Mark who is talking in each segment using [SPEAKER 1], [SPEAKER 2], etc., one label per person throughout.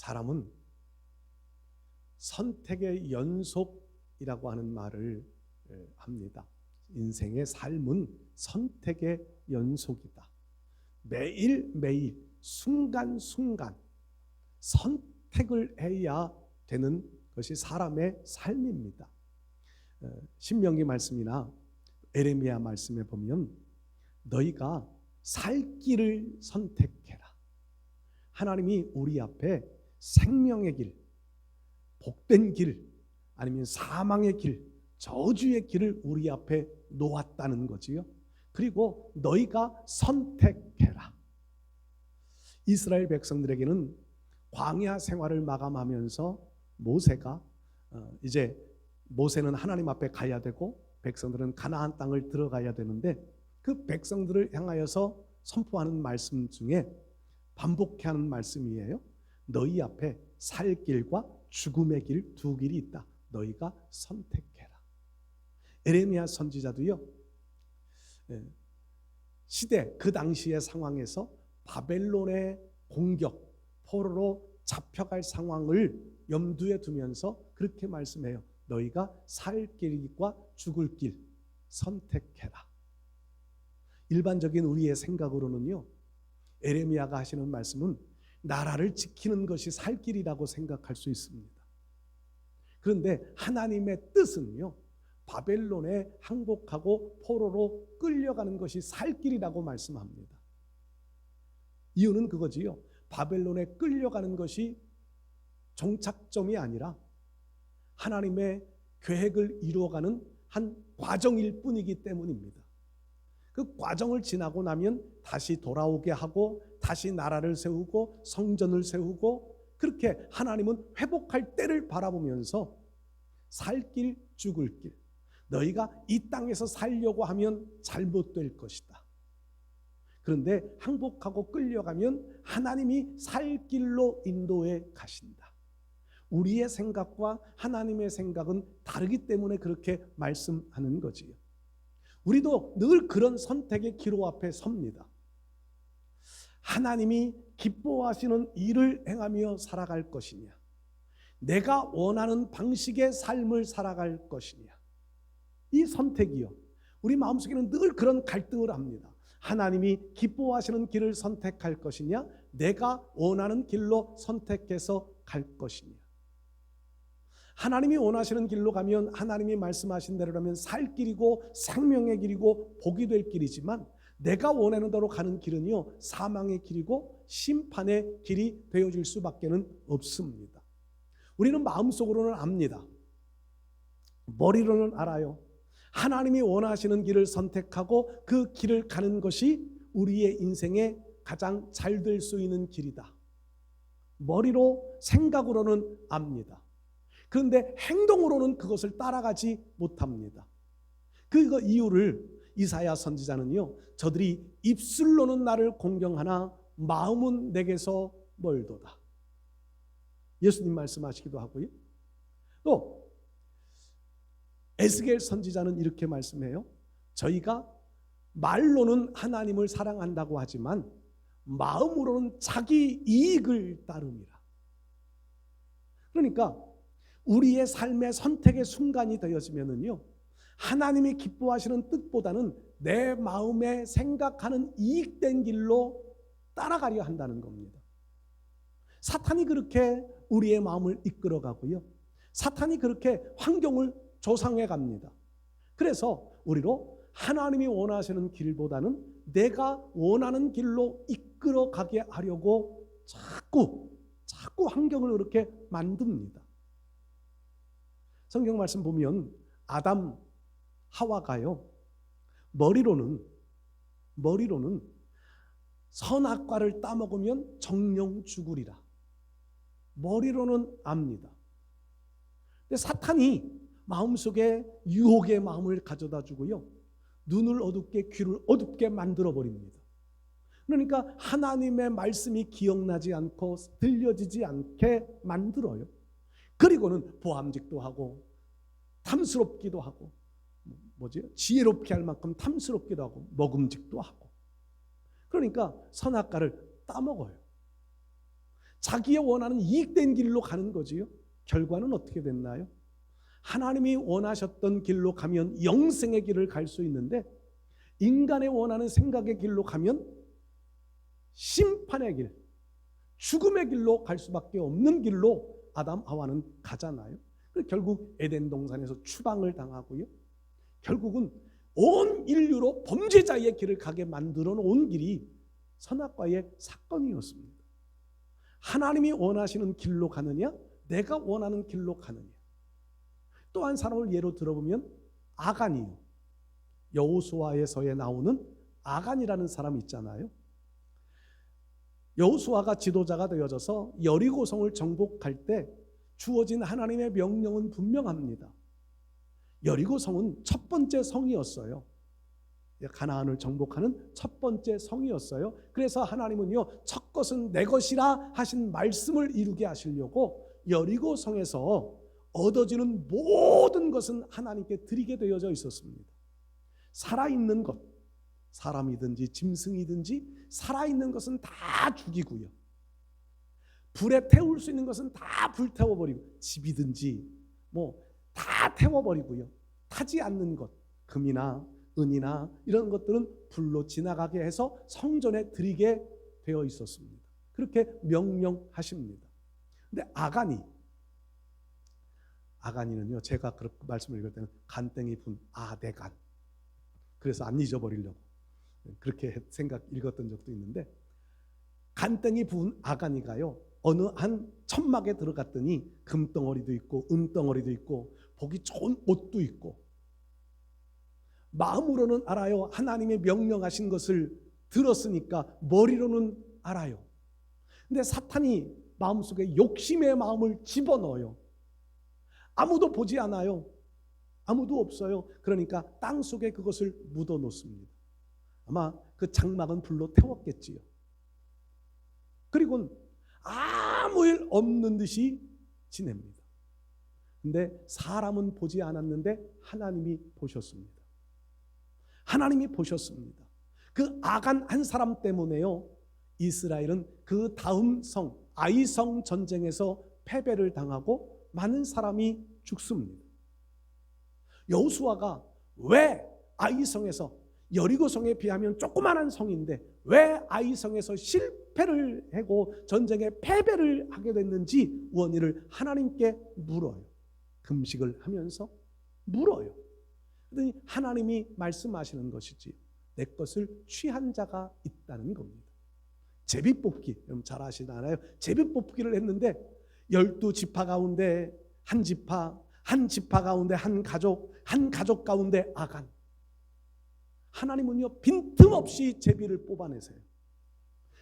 [SPEAKER 1] 사람은 선택의 연속이라고 하는 말을 합니다. 인생의 삶은 선택의 연속이다. 매일매일 순간순간 선택을 해야 되는 것이 사람의 삶입니다. 신명기 말씀이나 에레미야 말씀에 보면 너희가 살 길을 선택해라. 하나님이 우리 앞에 생명의 길, 복된 길, 아니면 사망의 길, 저주의 길을 우리 앞에 놓았다는 거지요. 그리고 너희가 선택해라. 이스라엘 백성들에게는 광야 생활을 마감하면서 모세가 이제 모세는 하나님 앞에 가야 되고 백성들은 가나안 땅을 들어가야 되는데 그 백성들을 향하여서 선포하는 말씀 중에 반복해 하는 말씀이에요. 너희 앞에 살 길과 죽음의 길 두 길이 있다. 너희가 선택해라. 에레미야 선지자도요, 시대 그 당시의 상황에서 바벨론의 공격, 포로로 잡혀갈 상황을 염두에 두면서 그렇게 말씀해요. 너희가 살 길과 죽을 길 선택해라. 일반적인 우리의 생각으로는요, 에레미야가 하시는 말씀은 나라를 지키는 것이 살 길이라고 생각할 수 있습니다. 그런데 하나님의 뜻은요, 바벨론에 항복하고 포로로 끌려가는 것이 살 길이라고 말씀합니다. 이유는 그거지요. 바벨론에 끌려가는 것이 종착점이 아니라 하나님의 계획을 이루어가는 한 과정일 뿐이기 때문입니다. 그 과정을 지나고 나면 다시 돌아오게 하고 다시 나라를 세우고 성전을 세우고 그렇게 하나님은 회복할 때를 바라보면서 살 길 죽을 길, 너희가 이 땅에서 살려고 하면 잘못될 것이다. 그런데 항복하고 끌려가면 하나님이 살 길로 인도해 가신다. 우리의 생각과 하나님의 생각은 다르기 때문에 그렇게 말씀하는 거지요. 우리도 늘 그런 선택의 기로 앞에 섭니다. 하나님이 기뻐하시는 일을 행하며 살아갈 것이냐, 내가 원하는 방식의 삶을 살아갈 것이냐, 이 선택이요, 우리 마음속에는 늘 그런 갈등을 합니다. 하나님이 기뻐하시는 길을 선택할 것이냐, 내가 원하는 길로 선택해서 갈 것이냐. 하나님이 원하시는 길로 가면, 하나님이 말씀하신 대로라면 살 길이고 생명의 길이고 복이 될 길이지만, 내가 원하는 대로 가는 길은요, 사망의 길이고 심판의 길이 되어질 수밖에는 없습니다. 우리는 마음속으로는 압니다. 머리로는 알아요. 하나님이 원하시는 길을 선택하고 그 길을 가는 것이 우리의 인생에 가장 잘 될 수 있는 길이다. 머리로, 생각으로는 압니다. 그런데 행동으로는 그것을 따라가지 못합니다. 그 이유를 이사야 선지자는요, 저들이 입술로는 나를 공경하나 마음은 내게서 멀도다. 예수님 말씀하시기도 하고요. 또 에스겔 선지자는 이렇게 말씀해요. 저희가 말로는 하나님을 사랑한다고 하지만 마음으로는 자기 이익을 따릅니다. 그러니까 우리의 삶의 선택의 순간이 되어지면은요, 하나님이 기뻐하시는 뜻보다는 내 마음에 생각하는 이익된 길로 따라가려 한다는 겁니다. 사탄이 그렇게 우리의 마음을 이끌어가고요, 사탄이 그렇게 환경을 조성해 갑니다. 그래서 우리로 하나님이 원하시는 길보다는 내가 원하는 길로 이끌어가게 하려고 자꾸 환경을 그렇게 만듭니다. 성경 말씀 보면 아담 하와가요, 머리로는 선악과를 따먹으면 정령 죽으리라. 머리로는 압니다. 근데 사탄이 마음속에 유혹의 마음을 가져다 주고요, 눈을 어둡게 귀를 어둡게 만들어 버립니다. 그러니까 하나님의 말씀이 기억나지 않고 들려지지 않게 만들어요. 그리고는 보암직도 하고 탐스럽기도 하고 지혜롭게 할 만큼 탐스럽기도 하고 먹음직도 하고, 그러니까 선악과를 따먹어요. 자기의 원하는 이익된 길로 가는 거지요. 결과는 어떻게 됐나요? 하나님이 원하셨던 길로 가면 영생의 길을 갈 수 있는데 인간의 원하는 생각의 길로 가면 심판의 길, 죽음의 길로 갈 수밖에 없는 길로 아담 하와는 가잖아요. 결국 에덴 동산에서 추방을 당하고요. 결국은 온 인류로 범죄자의 길을 가게 만들어 놓은 길이 선악과의 사건이었습니다. 하나님이 원하시는 길로 가느냐, 내가 원하는 길로 가느냐. 또 한 사람을 예로 들어보면 아간이요. 여호수아에서에 나오는 아간이라는 사람이 있잖아요. 여호수아가 지도자가 되어져서 여리고성을 정복할 때 주어진 하나님의 명령은 분명합니다. 여리고성은 첫 번째 성이었어요. 가나안을 정복하는 첫 번째 성이었어요. 그래서 하나님은요, 첫 것은 내 것이라 하신 말씀을 이루게 하시려고 여리고성에서 얻어지는 모든 것은 하나님께 드리게 되어져 있었습니다. 살아있는 것, 사람이든지 짐승이든지 살아있는 것은 다 죽이고요. 불에 태울 수 있는 것은 다 불태워버리고, 집이든지 다 태워버리고요. 타지 않는 것, 금이나 은이나 이런 것들은 불로 지나가게 해서 성전에 드리게 되어 있었습니다. 그렇게 명령하십니다. 근데 아간이는요, 제가 그렇게 말씀을 읽을 때는 간땡이 분 아대간, 그래서 안 잊어버리려고 그렇게 읽었던 적도 있는데, 간땡이 부은 아간이가요, 어느 한 천막에 들어갔더니 금덩어리도 있고 은덩어리도 있고 보기 좋은 옷도 있고, 마음으로는 알아요. 하나님의 명령하신 것을 들었으니까 머리로는 알아요. 근데 사탄이 마음속에 욕심의 마음을 집어넣어요. 아무도 보지 않아요. 아무도 없어요. 그러니까 땅 속에 그것을 묻어 놓습니다. 아마 그 장막은 불로 태웠겠지요. 그리고는 아무 일 없는 듯이 지냅니다. 근데 사람은 보지 않았는데 하나님이 보셨습니다. 하나님이 보셨습니다. 그 아간 한 사람 때문에요, 이스라엘은 그 다음 성 아이성 전쟁에서 패배를 당하고 많은 사람이 죽습니다. 여호수아가 왜 아이성에서, 여리고성에 비하면 조그마한 성인데 왜 아이성에서 실패를 하고 전쟁에 패배를 하게 됐는지 원인을 하나님께 물어요. 금식을 하면서 물어요. 그러니 하나님이 말씀하시는 것이지, 내 것을 취한 자가 있다는 겁니다. 제비뽑기, 여러분 잘 아시나요? 제비뽑기를 했는데 12지파 가운데 한 지파, 한 지파 가운데 한 가족 가운데 아간. 하나님은요, 빈틈없이 제비를 뽑아내세요.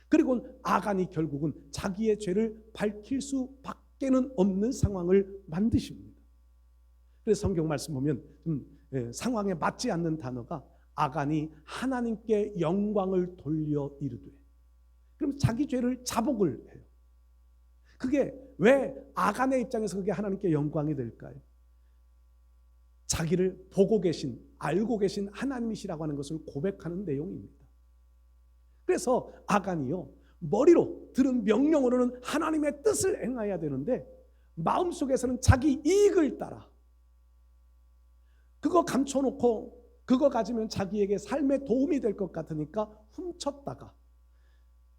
[SPEAKER 1] 그리고 아간이 결국은 자기의 죄를 밝힐 수밖에는 없는 상황을 만드십니다. 그래서 성경 말씀 보면 상황에 맞지 않는 단어가 아간이 하나님께 영광을 돌려 이르되, 그럼 자기 죄를 자복을 해요. 그게 왜 아간의 입장에서 그게 하나님께 영광이 될까요? 자기를 보고 계신, 알고 계신 하나님이시라고 하는 것을 고백하는 내용입니다. 그래서 아간이요, 머리로 들은 명령으로는 하나님의 뜻을 행해야 되는데 마음속에서는 자기 이익을 따라 그거 감춰놓고 그거 가지면 자기에게 삶에 도움이 될 것 같으니까 훔쳤다가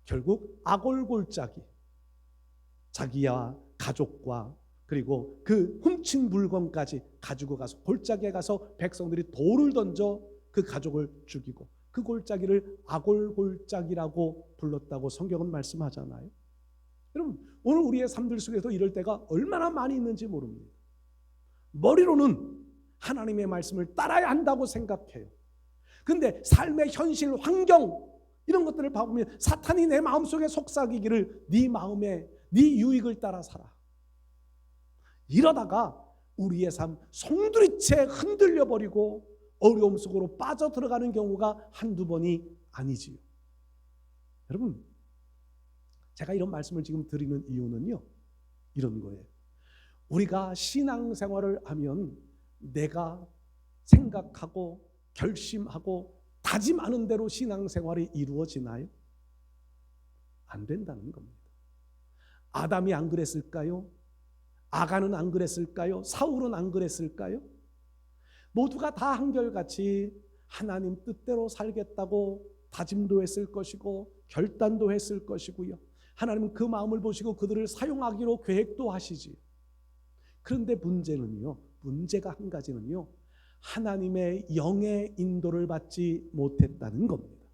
[SPEAKER 1] 결국 아골골짜기, 자기와 가족과 그리고 그 훔친 물건까지 가지고 가서 골짜기에 가서 백성들이 돌을 던져 그 가족을 죽이고, 그 골짜기를 아골골짜기라고 불렀다고 성경은 말씀하잖아요. 여러분, 오늘 우리의 삶들 속에서 이럴 때가 얼마나 많이 있는지 모릅니다. 머리로는 하나님의 말씀을 따라야 한다고 생각해요. 근데 삶의 현실, 환경 이런 것들을 봐보면 사탄이 내 마음속에 속삭이기를 네 마음에 네 유익을 따라 살아. 이러다가 우리의 삶 송두리째 흔들려 버리고 어려움 속으로 빠져들어가는 경우가 한두 번이 아니지요. 여러분, 제가 이런 말씀을 지금 드리는 이유는요, 이런 거예요. 우리가 신앙생활을 하면 내가 생각하고 결심하고 다짐하는 대로 신앙생활이 이루어지나요? 안 된다는 겁니다. 아담이 안 그랬을까요? 아간은 안 그랬을까요? 사울은 안 그랬을까요? 모두가 다 한결같이 하나님 뜻대로 살겠다고 다짐도 했을 것이고 결단도 했을 것이고요. 하나님은 그 마음을 보시고 그들을 사용하기로 계획도 하시지요. 그런데 문제가 한 가지는요, 하나님의 영의 인도를 받지 못했다는 겁니다.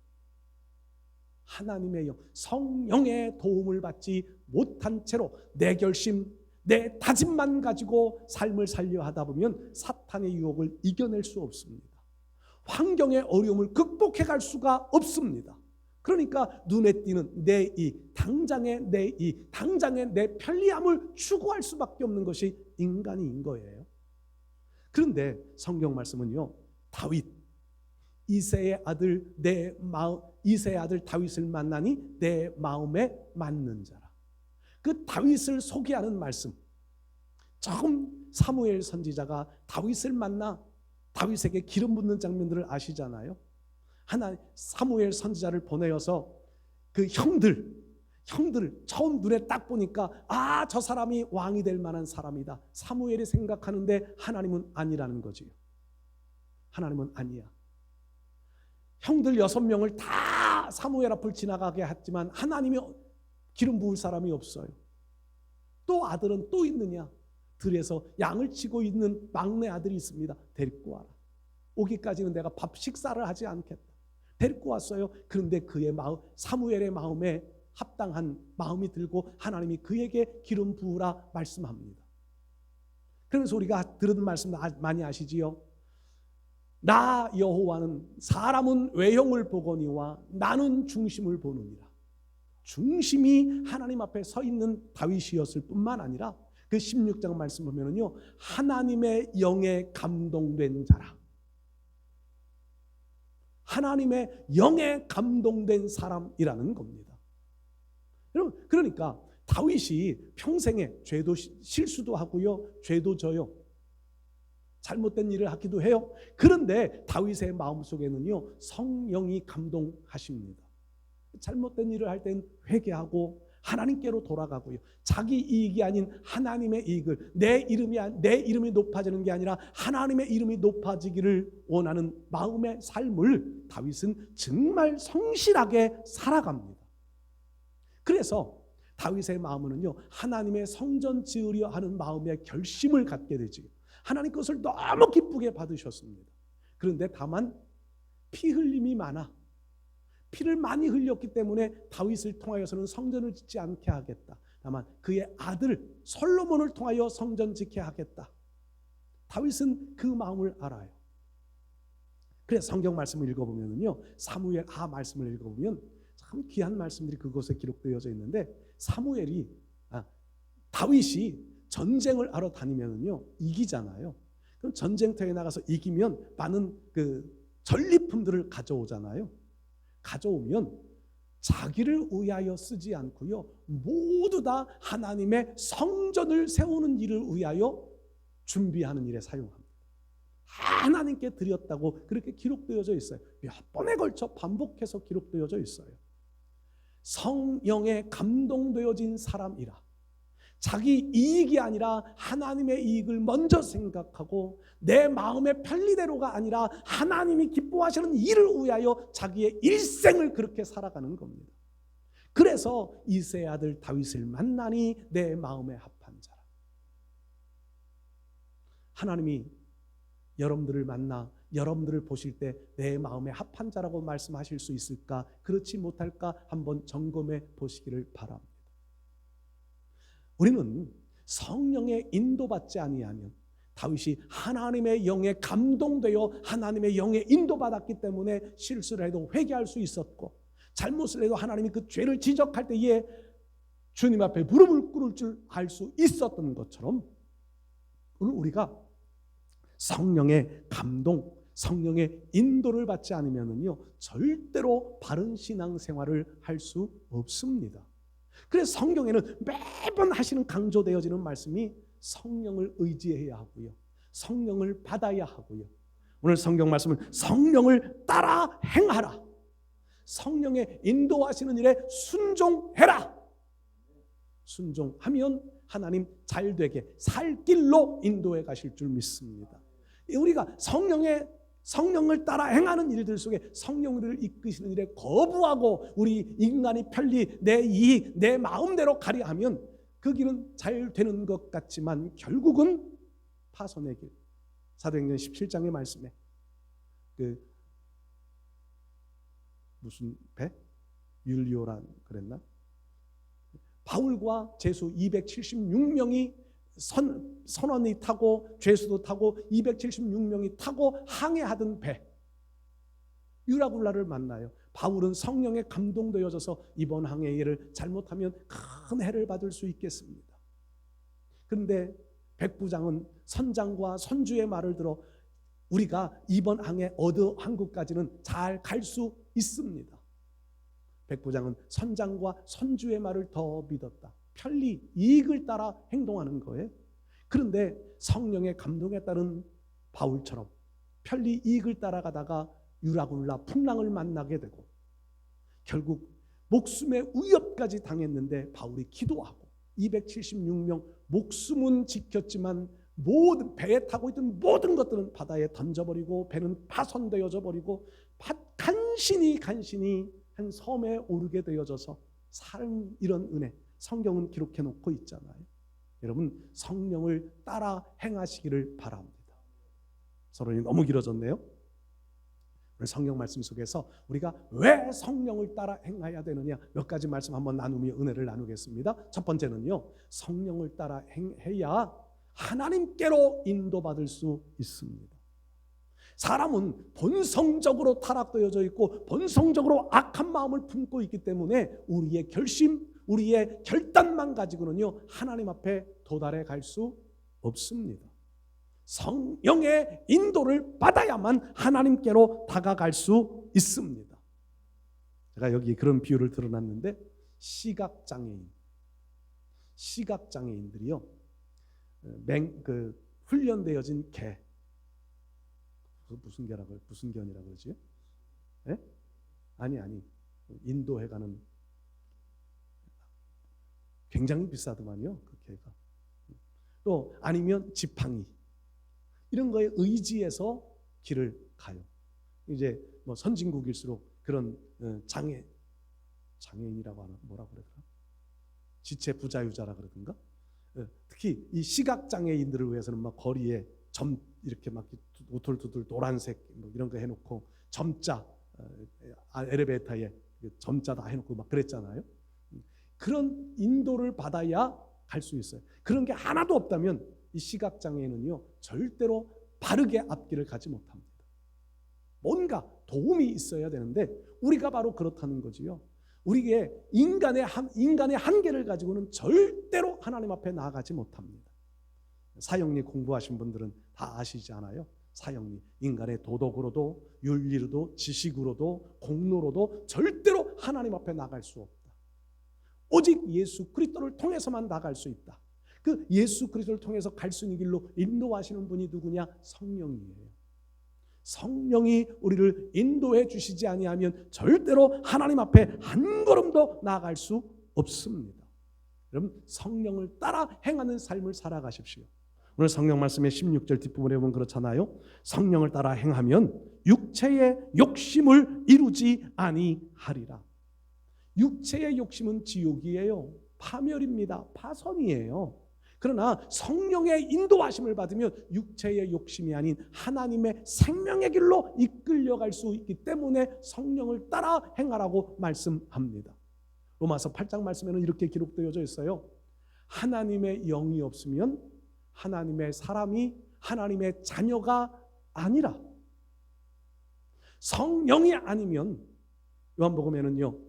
[SPEAKER 1] 하나님의 영, 성령의 도움을 받지 못한 채로 내 결심, 내 다짐만 가지고 삶을 살려 하다 보면 사탄의 유혹을 이겨낼 수 없습니다. 환경의 어려움을 극복해 갈 수가 없습니다. 그러니까 눈에 띄는 내 이익, 당장의 내 편리함을 추구할 수밖에 없는 것이 인간인 거예요. 그런데 성경 말씀은요, 다윗, 이새의 아들 다윗을 만나니 내 마음에 맞는 자라. 그 다윗을 소개하는 말씀, 조금 사무엘 선지자가 다윗을 만나 다윗에게 기름 붓는 장면들을 아시잖아요. 사무엘 선지자를 보내어서 그 형들 처음 눈에 딱 보니까 저 사람이 왕이 될 만한 사람이다. 사무엘이 생각하는데 하나님은 아니라는 거지요. 하나님은 아니야. 형들 6명을 다 사무엘 앞을 지나가게 했지만 하나님이 기름 부을 사람이 없어요. 또 아들은 또 있느냐? 들에서 양을 치고 있는 막내 아들이 있습니다. 데리고 와라. 오기까지는 내가 밥 식사를 하지 않겠다. 데리고 왔어요. 그런데 그의 마음, 사무엘의 마음에 합당한 마음이 들고 하나님이 그에게 기름 부으라 말씀합니다. 그러면서 우리가 들은 말씀 많이 아시지요? 나 여호와는 사람은 외형을 보거니와 나는 중심을 보느니라. 중심이 하나님 앞에 서 있는 다윗이었을 뿐만 아니라 그 16장 말씀 보면은요, 하나님의 영에 감동된 자라. 하나님의 영에 감동된 사람이라는 겁니다. 여러분, 그러니까 다윗이 평생에 죄도 실수도 하고요, 죄도 져요. 잘못된 일을 하기도 해요. 그런데 다윗의 마음속에는요, 성령이 감동하십니다. 잘못된 일을 할 땐 회개하고 하나님께로 돌아가고요. 자기 이익이 아닌 하나님의 이익을, 내 이름이 높아지는 게 아니라 하나님의 이름이 높아지기를 원하는 마음의 삶을 다윗은 정말 성실하게 살아갑니다. 그래서 다윗의 마음은요, 하나님의 성전 지으려 하는 마음의 결심을 갖게 되지. 하나님 것을 너무 기쁘게 받으셨습니다. 그런데 다만 피 흘림이 많아. 피를 많이 흘렸기 때문에 다윗을 통하여서는 성전을 짓지 않게 하겠다. 다만 그의 아들 솔로몬을 통하여 성전 짓게 하겠다. 다윗은 그 마음을 알아요. 그래서 성경 말씀을 읽어보면요, 사무엘 말씀을 읽어보면 참 귀한 말씀들이 그곳에 기록되어져 있는데, 다윗이 전쟁을 하러 다니면요 이기잖아요. 그럼 전쟁터에 나가서 이기면 많은 그 전리품들을 가져오잖아요. 가져오면 자기를 위하여 쓰지 않고요, 모두 다 하나님의 성전을 세우는 일을 위하여 준비하는 일에 사용합니다. 하나님께 드렸다고 그렇게 기록되어져 있어요. 몇 번에 걸쳐 반복해서 기록되어져 있어요. 성령에 감동되어진 사람이라. 자기 이익이 아니라 하나님의 이익을 먼저 생각하고 내 마음의 편리대로가 아니라 하나님이 기뻐하시는 일을 위하여 자기의 일생을 그렇게 살아가는 겁니다. 그래서 이새의 아들 다윗을 만나니 내 마음에 합한 자라. 하나님이 여러분들을 만나 여러분들을 보실 때 내 마음에 합한 자라고 말씀하실 수 있을까? 그렇지 못할까? 한번 점검해 보시기를 바랍니다. 우리는 성령의 인도받지 아니하면, 다윗이 하나님의 영에 감동되어 하나님의 영에 인도받았기 때문에 실수를 해도 회개할 수 있었고, 잘못을 해도 하나님이 그 죄를 지적할 때에 주님 앞에 무릎을 꿇을 줄 알 수 있었던 것처럼, 오늘 우리가 성령의 감동, 성령의 인도를 받지 않으면요 절대로 바른 신앙생활을 할 수 없습니다. 그래서 성경에는 매번 하시는 강조되어지는 말씀이 성령을 의지해야 하고요, 성령을 받아야 하고요. 오늘 성경 말씀은 성령을 따라 행하라. 성령의 인도하시는 일에 순종해라. 순종하면 하나님 잘되게 살 길로 인도해 가실 줄 믿습니다. 우리가 성령을 따라 행하는 일들 속에 성령을 이끄시는 일에 거부하고 우리 인간이 편리, 내 이익, 내 마음대로 가려 하면 그 길은 잘 되는 것 같지만 결국은 파손의 길. 사도행전 17장의 말씀에 무슨 배? 율리오란 그랬나? 바울과 제수 276명이 선원이 타고 죄수도 타고 276명이 타고 항해하던 배 유라굴라를 만나요. 바울은 성령에 감동되어져서 이번 항해를 잘못하면 큰 해를 받을 수 있겠습니다. 그런데 백부장은 선장과 선주의 말을 들어 우리가 이번 항해 어느 항구까지는 잘 갈 수 있습니다. 백부장은 선장과 선주의 말을 더 믿었다. 편리, 이익을 따라 행동하는 거예요. 그런데 성령의 감동에 따른 바울처럼 편리, 이익을 따라가다가 유라굴라 풍랑을 만나게 되고 결국 목숨의 위협까지 당했는데 바울이 기도하고 276명 목숨은 지켰지만 모든 배에 타고 있던 모든 것들은 바다에 던져버리고 배는 파손되어져 버리고 간신히 한 섬에 오르게 되어져서 사는 이런 은혜 성경은 기록해 놓고 있잖아요. 여러분 성령을 따라 행하시기를 바랍니다. 서론이 너무 길어졌네요. 오늘 성경 말씀 속에서 우리가 왜 성령을 따라 행해야 되느냐 몇 가지 말씀 한번 나누며 은혜를 나누겠습니다. 첫 번째는요, 성령을 따라 행해야 하나님께로 인도받을 수 있습니다. 사람은 본성적으로 타락되어져 있고 본성적으로 악한 마음을 품고 있기 때문에 우리의 결심, 우리의 결단만 가지고는요 하나님 앞에 도달해 갈 수 없습니다. 성령의 인도를 받아야만 하나님께로 다가갈 수 있습니다. 제가 여기 그런 비유를 들어놨는데 시각장애인들이요 훈련되어진 개 무슨 견이라고 그러지? 예? 아니 인도해 가는 굉장히 비싸더만요 그 개가. 또 아니면 지팡이 이런 거에 의지해서 길을 가요. 이제 뭐 선진국일수록 그런 장애인이라고 하나 뭐라고 그러더라? 지체 부자유자라 그러던가? 특히 이 시각 장애인들을 위해서는 막 거리에 점 이렇게 막 우툴투툴 노란색 뭐 이런 거 해놓고 점자 엘리베이터에 점자 다 해놓고 막 그랬잖아요. 그런 인도를 받아야 갈 수 있어요. 그런 게 하나도 없다면 이 시각장애인은요 절대로 바르게 앞길을 가지 못합니다. 뭔가 도움이 있어야 되는데 우리가 바로 그렇다는 거지요. 우리의 인간의 한계를 가지고는 절대로 하나님 앞에 나아가지 못합니다. 사형리 공부하신 분들은 다 아시지 않아요? 사형리 인간의 도덕으로도 윤리로도 지식으로도 공로로도 절대로 하나님 앞에 나갈 수 없다. 오직 예수 그리스도를 통해서만 나갈 수 있다. 그 예수 그리스도를 통해서 갈 수 있는 길로 인도하시는 분이 누구냐? 성령이에요. 성령이 우리를 인도해 주시지 아니하면 절대로 하나님 앞에 한 걸음도 나아갈 수 없습니다. 여러분 성령을 따라 행하는 삶을 살아가십시오. 오늘 성경 말씀의 16절 뒷부분에 보면 그렇잖아요. 성령을 따라 행하면 육체의 욕심을 이루지 아니하리라. 육체의 욕심은 지옥이에요. 파멸입니다. 파선이에요. 그러나 성령의 인도하심을 받으면 육체의 욕심이 아닌 하나님의 생명의 길로 이끌려갈 수 있기 때문에 성령을 따라 행하라고 말씀합니다. 로마서 8장 말씀에는 이렇게 기록되어져 있어요. 하나님의 영이 없으면 하나님의 사람이 하나님의 자녀가 아니라 성령이 아니면 요한복음에는요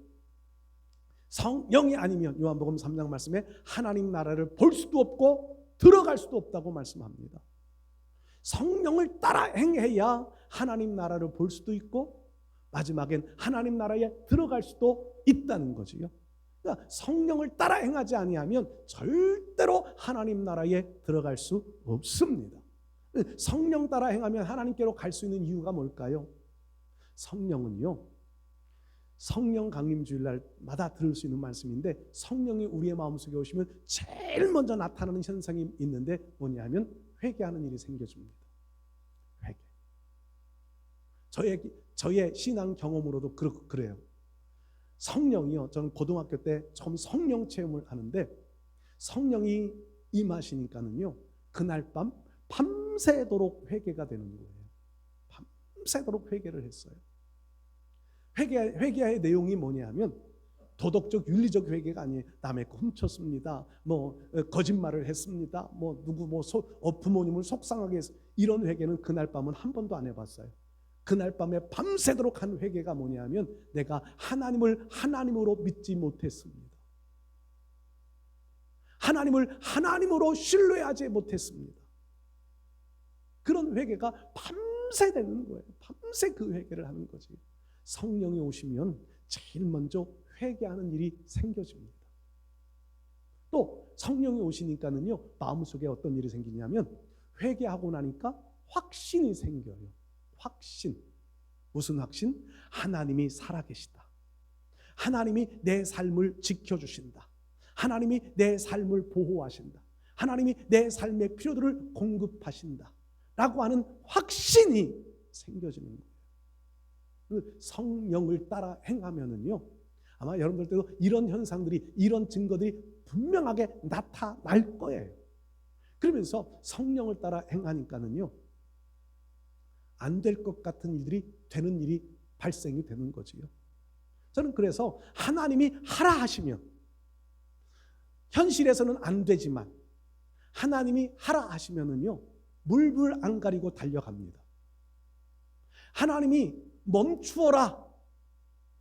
[SPEAKER 1] 성령이 아니면 요한복음 3장 말씀에 하나님 나라를 볼 수도 없고 들어갈 수도 없다고 말씀합니다. 성령을 따라 행해야 하나님 나라를 볼 수도 있고 마지막엔 하나님 나라에 들어갈 수도 있다는 거지요. 그러니까 성령을 따라 행하지 아니하면 절대로 하나님 나라에 들어갈 수 없습니다. 성령 따라 행하면 하나님께로 갈 수 있는 이유가 뭘까요? 성령은요 성령 강림 주일날마다 들을 수 있는 말씀인데, 성령이 우리의 마음속에 오시면 제일 먼저 나타나는 현상이 있는데 뭐냐면 회개하는 일이 생겨집니다. 회개. 저의 신앙 경험으로도 그래요. 성령이요, 저는 고등학교 때 처음 성령 체험을 하는데 성령이 임하시니까는요, 그날 밤 밤새도록 회개가 되는 거예요. 밤새도록 회개를 했어요. 회개의 내용이 뭐냐면 도덕적 윤리적 회개가 아니에요. 남의 거 훔쳤습니다, 거짓말을 했습니다, 누구 부모님을 속상하게 했어, 이런 회개는 그날 밤은 한 번도 안 해봤어요. 그날 밤에 밤새도록 한 회개가 뭐냐면 내가 하나님을 하나님으로 믿지 못했습니다. 하나님을 하나님으로 신뢰하지 못했습니다. 그런 회개가 밤새 되는 거예요. 밤새 그 회개를 하는 거지. 성령이 오시면 제일 먼저 회개하는 일이 생겨집니다. 또 성령이 오시니까는요, 마음속에 어떤 일이 생기냐면 회개하고 나니까 확신이 생겨요. 확신. 무슨 확신? 하나님이 살아계시다. 하나님이 내 삶을 지켜주신다. 하나님이 내 삶을 보호하신다. 하나님이 내 삶의 필요들을 공급하신다 라고 하는 확신이 생겨지는 거예요. 성령을 따라 행하면은요, 아마 여러분들도 이런 현상들이, 이런 증거들이 분명하게 나타날 거예요. 그러면서 성령을 따라 행하니까는요, 안 될 것 같은 일들이 되는 일이 발생이 되는 거지요. 저는 그래서 하나님이 하라 하시면, 현실에서는 안 되지만 하나님이 하라 하시면은요, 물불 안 가리고 달려갑니다. 하나님이 멈추어라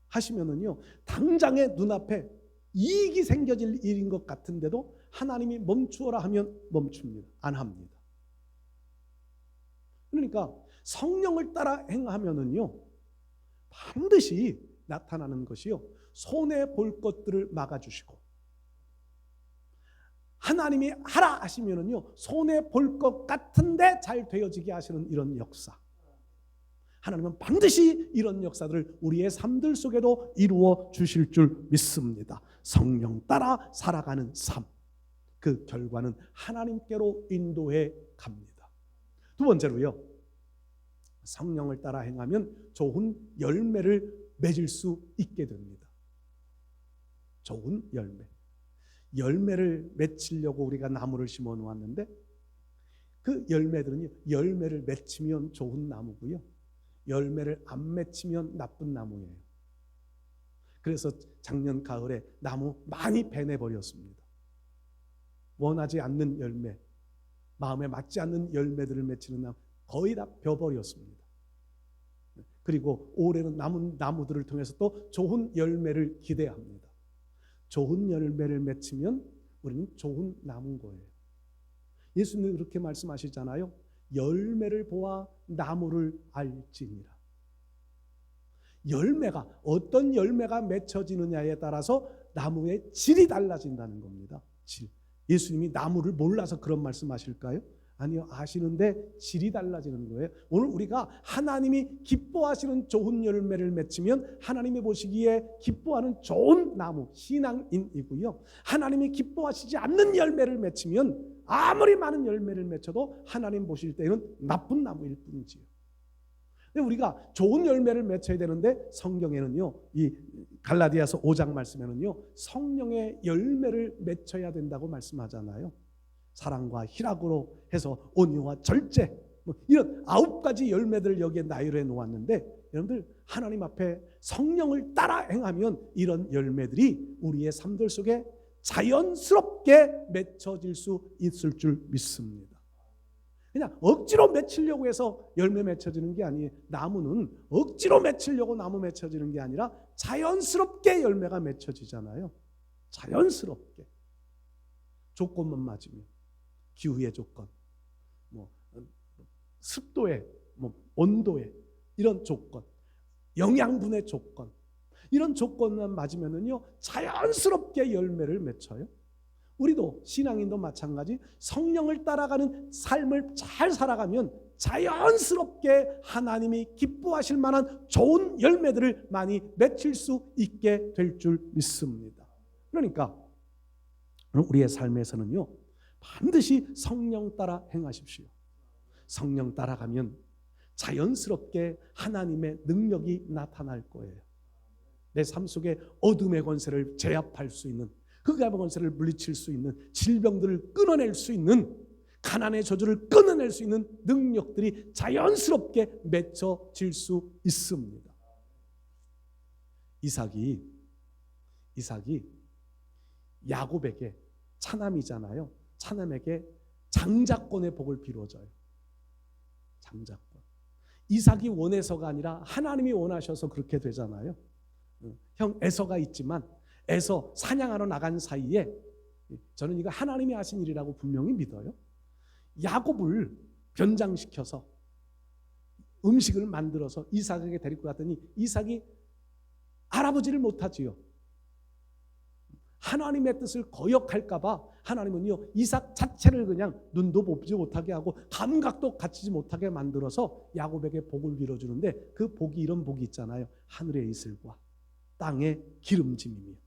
[SPEAKER 1] 하시면은요, 당장의 눈앞에 이익이 생겨질 일인 것 같은데도 하나님이 멈추어라 하면 멈춥니다. 안 합니다. 그러니까 성령을 따라 행하면은요, 반드시 나타나는 것이요, 손에 볼 것들을 막아주시고, 하나님이 하라 하시면은요, 손에 볼 것 같은데 잘 되어지게 하시는 이런 역사. 하나님은 반드시 이런 역사들을 우리의 삶들 속에도 이루어 주실 줄 믿습니다. 성령 따라 살아가는 삶, 그 결과는 하나님께로 인도해 갑니다. 두 번째로요, 성령을 따라 행하면 좋은 열매를 맺을 수 있게 됩니다. 좋은 열매를 맺으려고 우리가 나무를 심어 놓았는데, 그 열매들은요, 열매를 맺히면 좋은 나무고요, 열매를 안 맺히면 나쁜 나무예요. 그래서 작년 가을에 나무 많이 베내버렸습니다. 원하지 않는 열매, 마음에 맞지 않는 열매들을 맺히는 나무 거의 다 벼버렸습니다. 그리고 올해는 남은 나무들을 통해서 또 좋은 열매를 기대합니다. 좋은 열매를 맺히면 우리는 좋은 나무인 거예요. 예수님이 그렇게 말씀하시잖아요. 열매를 보아 나무를 알지니라. 열매가, 어떤 열매가 맺혀지느냐에 따라서 나무의 질이 달라진다는 겁니다. 질. 예수님이 나무를 몰라서 그런 말씀하실까요? 아니요, 아시는데 질이 달라지는 거예요. 오늘 우리가 하나님이 기뻐하시는 좋은 열매를 맺히면 하나님이 보시기에 기뻐하는 좋은 나무, 신앙인이고요. 하나님이 기뻐하시지 않는 열매를 맺히면 아무리 많은 열매를 맺혀도 하나님 보실 때는 나쁜 나무일 뿐이지요. 근데 우리가 좋은 열매를 맺혀야 되는데, 성경에는요, 이 갈라디아서 5장 말씀에는요, 성령의 열매를 맺혀야 된다고 말씀하잖아요. 사랑과 희락으로 해서 온유와 절제, 이런 9가지 열매들을 여기에 나열해 놓았는데, 여러분들 하나님 앞에 성령을 따라 행하면 이런 열매들이 우리의 삶들 속에 자연스럽게 맺혀질 수 있을 줄 믿습니다. 그냥 억지로 맺히려고 해서 열매 맺혀지는 게 아니에요. 나무는 억지로 맺히려고 나무 맺혀지는 게 아니라 자연스럽게 열매가 맺혀지잖아요. 자연스럽게. 조건만 맞으면, 기후의 조건, 습도의, 온도의 이런 조건, 영양분의 조건, 이런 조건만 맞으면은요, 자연스럽게 열매를 맺혀요. 우리도 신앙인도 마찬가지 성령을 따라가는 삶을 잘 살아가면 자연스럽게 하나님이 기뻐하실 만한 좋은 열매들을 많이 맺힐 수 있게 될 줄 믿습니다. 그러니까 우리의 삶에서는요, 반드시 성령 따라 행하십시오. 성령 따라가면 자연스럽게 하나님의 능력이 나타날 거예요. 내 삶 속에 어둠의 권세를 제압할 수 있는, 흑암의 권세를 물리칠 수 있는, 질병들을 끊어낼 수 있는, 가난의 저주를 끊어낼 수 있는 능력들이 자연스럽게 맺혀질 수 있습니다. 이삭이 야곱에게, 차남이잖아요, 차남에게 장자권의 복을 빌어줘요. 장자권. 이삭이 원해서가 아니라 하나님이 원하셔서 그렇게 되잖아요. 형 에서가 있지만 에서 사냥하러 나간 사이에, 저는 이거 하나님이 하신 일이라고 분명히 믿어요. 야곱을 변장시켜서 음식을 만들어서 이삭에게 데리고 갔더니 이삭이 알아보지를 못하지요. 하나님의 뜻을 거역할까 봐 하나님은요, 이삭 자체를 그냥 눈도 보지 못하게 하고 감각도 갖추지 못하게 만들어서 야곱에게 복을 빌어주는데, 그 복이 이런 복이 있잖아요. 하늘의 이슬과 땅의 기름짐이며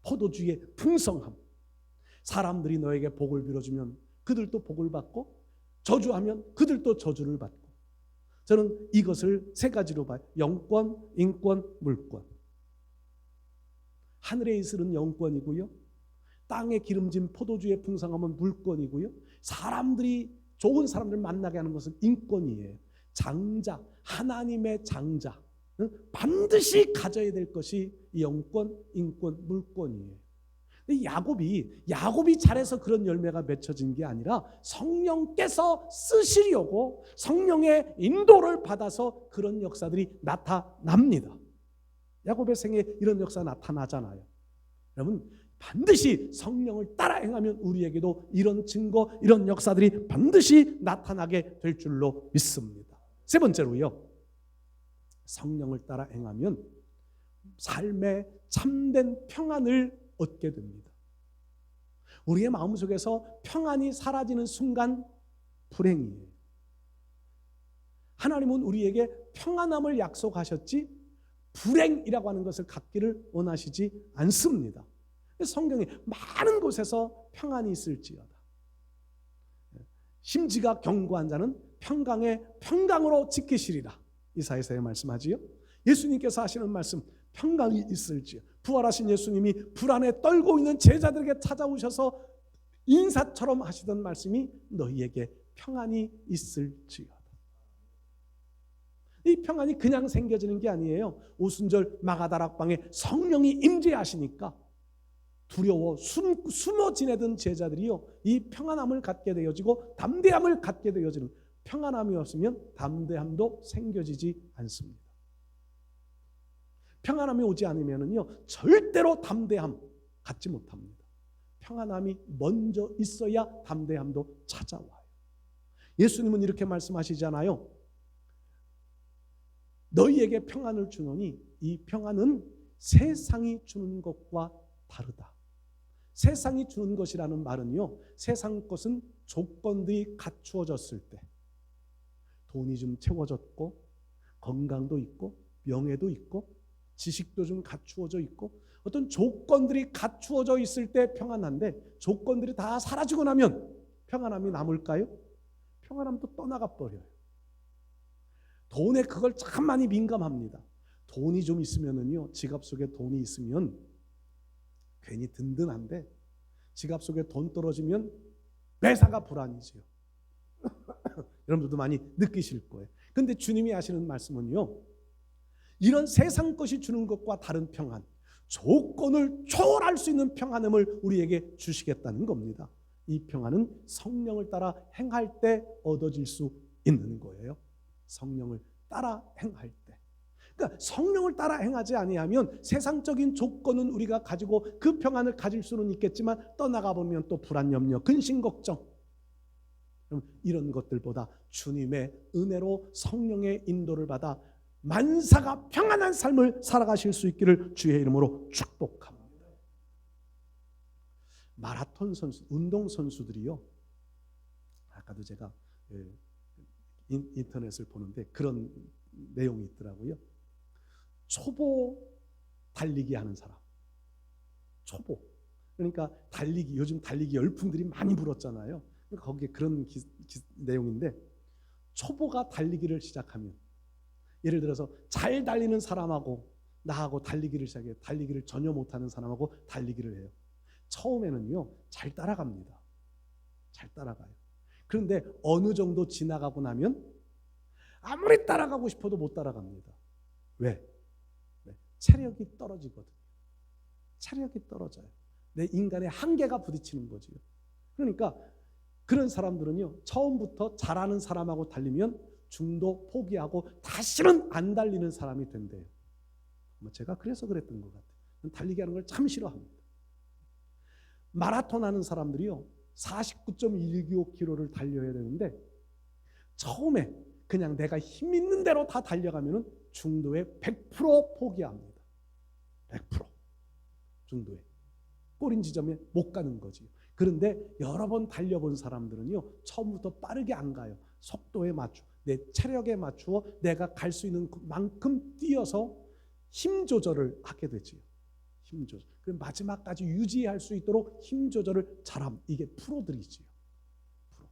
[SPEAKER 1] 포도주의 풍성함. 사람들이 너에게 복을 빌어주면 그들도 복을 받고, 저주하면 그들도 저주를 받고. 저는 이것을 세 가지로 봐요. 영권, 인권, 물권. 하늘의 이슬은 영권이고요, 땅의 기름진 포도주의 풍성함은 물권이고요, 사람들이, 좋은 사람들 만나게 하는 것은 인권이에요. 장자, 하나님의 장자, 반드시 가져야 될 것이 영권, 인권, 물권이에요. 야곱이 잘해서 그런 열매가 맺혀진 게 아니라 성령께서 쓰시려고 성령의 인도를 받아서 그런 역사들이 나타납니다. 야곱의 생에 이런 역사 나타나잖아요. 여러분, 반드시 성령을 따라 행하면 우리에게도 이런 증거, 이런 역사들이 반드시 나타나게 될 줄로 믿습니다. 세 번째로요, 성령을 따라 행하면 삶의 참된 평안을 얻게 됩니다. 우리의 마음속에서 평안이 사라지는 순간 불행이에요. 하나님은 우리에게 평안함을 약속하셨지 불행이라고 하는 것을 갖기를 원하시지 않습니다. 성경에 많은 곳에서 평안이 있을지어다. 심지가 견고한 자는 평강으로 지키시리라. 이사야서에 말씀하지요. 예수님께서 하시는 말씀, 평강이 있을지어. 부활하신 예수님이 불안에 떨고 있는 제자들에게 찾아오셔서 인사처럼 하시던 말씀이 너희에게 평안이 있을지어다. 이 평안이 그냥 생겨지는 게 아니에요. 오순절 마가다락방에 성령이 임재하시니까 두려워 숨어 지내던 제자들이요, 이 평안함을 갖게 되어지고 담대함을 갖게 되어지는, 평안함이 없으면 담대함도 생겨지지 않습니다. 평안함이 오지 않으면요, 절대로 담대함 갖지 못합니다. 평안함이 먼저 있어야 담대함도 찾아와요. 예수님은 이렇게 말씀하시잖아요. 너희에게 평안을 주노니 이 평안은 세상이 주는 것과 다르다. 세상이 주는 것이라는 말은요, 세상 것은 조건들이 갖추어졌을 때, 돈이 좀 채워졌고, 건강도 있고, 명예도 있고, 지식도 좀 갖추어져 있고, 어떤 조건들이 갖추어져 있을 때 평안한데, 조건들이 다 사라지고 나면 평안함이 남을까요? 평안함도 떠나가 버려요. 돈에 그걸 참 많이 민감합니다. 돈이 좀 있으면은요, 지갑 속에 돈이 있으면 괜히 든든한데, 지갑 속에 돈 떨어지면 매사가 불안이지요. 여러분들도 많이 느끼실 거예요. 근데 주님이 하시는 말씀은요, 이런 세상 것이 주는 것과 다른 평안, 조건을 초월할 수 있는 평안함을 우리에게 주시겠다는 겁니다. 이 평안은 성령을 따라 행할 때 얻어질 수 있는 거예요. 성령을 따라 행할 때. 그러니까 성령을 따라 행하지 아니하면 세상적인 조건은 우리가 가지고 그 평안을 가질 수는 있겠지만, 떠나가 보면 또 불안, 염려, 근심, 걱정, 이런 것들보다 주님의 은혜로 성령의 인도를 받아 만사가 평안한 삶을 살아가실 수 있기를 주의 이름으로 축복합니다. 마라톤 선수, 운동 선수들이요. 아까도 제가 인터넷을 보는데 그런 내용이 있더라고요. 초보 달리기 하는 사람. 초보. 그러니까 달리기, 요즘 달리기 열풍들이 많이 불었잖아요. 거기에 그런 내용인데, 초보가 달리기를 시작하면, 예를 들어서 잘 달리는 사람하고 나하고 달리기를 시작해요. 달리기를 전혀 못하는 사람하고 달리기를 해요. 처음에는요 잘 따라갑니다. 잘 따라가요. 그런데 어느 정도 지나가고 나면 아무리 따라가고 싶어도 못 따라갑니다. 왜? 체력이 떨어지거든요. 체력이 떨어져요. 내 인간의 한계가 부딪히는 거지요. 그러니까 그런 사람들은요 처음부터 잘하는 사람하고 달리면 중도 포기하고 다시는 안 달리는 사람이 된대요. 제가 그래서 그랬던 것 같아요. 달리기 하는 걸 참 싫어합니다. 마라톤 하는 사람들이요 49.125km를 달려야 되는데 처음에 그냥 내가 힘 있는 대로 다 달려가면 중도에 100% 포기합니다. 100% 중도에 꼬린 지점에 못 가는 거지. 그런데 여러 번 달려본 사람들은요 처음부터 빠르게 안 가요. 속도에 맞추어, 내 체력에 맞추어 내가 갈 수 있는 만큼 뛰어서 힘 조절을 하게 되지요. 힘 조절. 그럼 마지막까지 유지할 수 있도록 힘 조절을 잘함. 이게 프로들이지요. 프로.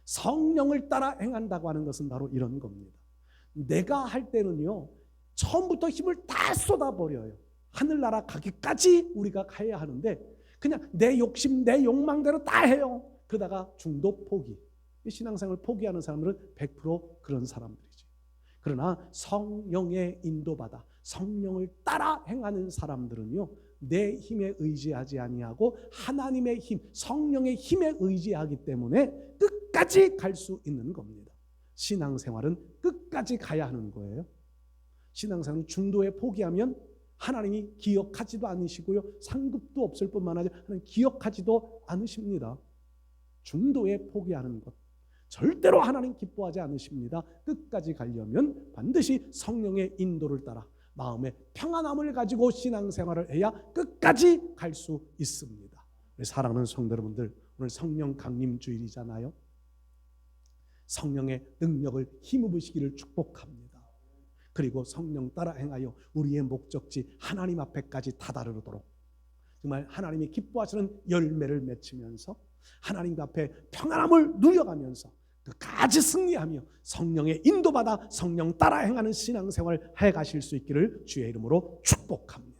[SPEAKER 1] 성령을 따라 행한다고 하는 것은 바로 이런 겁니다. 내가 할 때는요 처음부터 힘을 다 쏟아버려요. 하늘나라 가기까지 우리가 가야 하는데 그냥 내 욕심, 내 욕망대로 다 해요. 그러다가 중도 포기. 신앙생활을 포기하는 사람들은 100% 그런 사람들이지. 그러나 성령의 인도받아 성령을 따라 행하는 사람들은요 내 힘에 의지하지 아니하고 하나님의 힘, 성령의 힘에 의지하기 때문에 끝까지 갈 수 있는 겁니다. 신앙생활은 끝까지 가야 하는 거예요. 신앙생활은 중도에 포기하면 하나님이 기억하지도 않으시고요 상급도 없을 뿐만 아니라 하나님 기억하지도 않으십니다. 중도에 포기하는 것 절대로 하나님 기뻐하지 않으십니다. 끝까지 가려면 반드시 성령의 인도를 따라 마음의 평안함을 가지고 신앙생활을 해야 끝까지 갈 수 있습니다. 사랑하는 성도 여러분들, 오늘 성령 강림 주일이잖아요. 성령의 능력을 힘입으시기를 축복합니다. 그리고 성령 따라 행하여 우리의 목적지 하나님 앞에까지 다다르도록 정말 하나님이 기뻐하시는 열매를 맺으면서 하나님 앞에 평안함을 누려가면서 끝까지 승리하며 성령의 인도받아 성령 따라 행하는 신앙생활을 해가실 수 있기를 주의 이름으로 축복합니다.